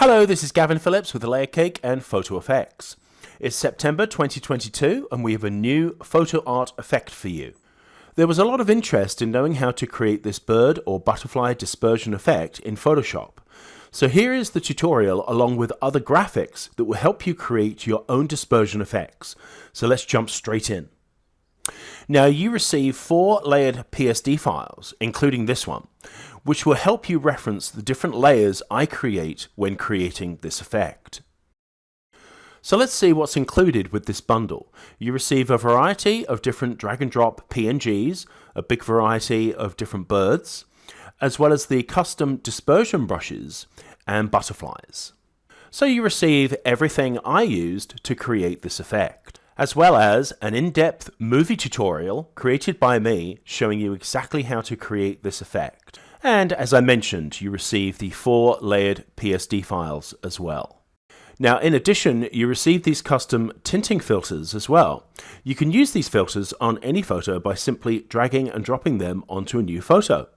Hello, this is Gavin Phillips with Layer Cake and Photo Effects. It's September 2022 and we have a new photo art effect for you. There was a lot of interest in knowing how to create this bird or butterfly dispersion effect in Photoshop. So here is the tutorial along with other graphics that will help you create your own dispersion effects. So let's jump straight in. Now you receive 4 layered PSD files, including this one, which will help you reference the different layers I create when creating this effect. So let's see what's included with this bundle. You receive a variety of different drag and drop PNGs, a big variety of different birds, as well as the custom dispersion brushes and butterflies. So you receive everything I used to create this effect, as well as an in-depth movie tutorial created by me showing you exactly how to create this effect. And as I mentioned, you receive the 4 layered PSD files as well. Now, in addition, you receive these custom tinting filters as well. You can use these filters on any photo by simply dragging and dropping them onto a new photo.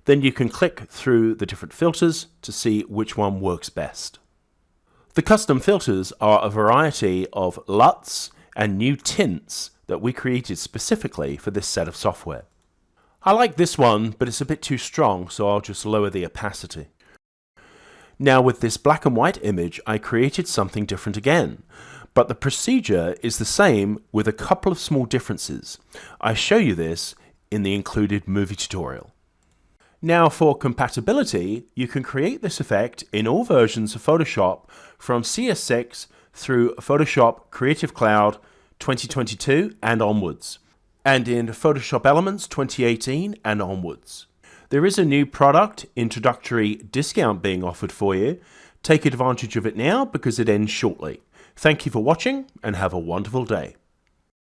Then you can click through the different filters to see which one works best. The custom filters are a variety of LUTs and new tints that we created specifically for this set of software. I like this one, but it's a bit too strong, so I'll just lower the opacity. Now with this black and white image, I created something different again, but the procedure is the same with a couple of small differences. I show you this in the included movie tutorial. Now for compatibility, you can create this effect in all versions of Photoshop from CS6 through Photoshop Creative Cloud 2022 and onwards, and in Photoshop Elements 2018 and onwards. There is a new product introductory discount being offered for you. Take advantage of it now because it ends shortly. Thank you for watching and have a wonderful day.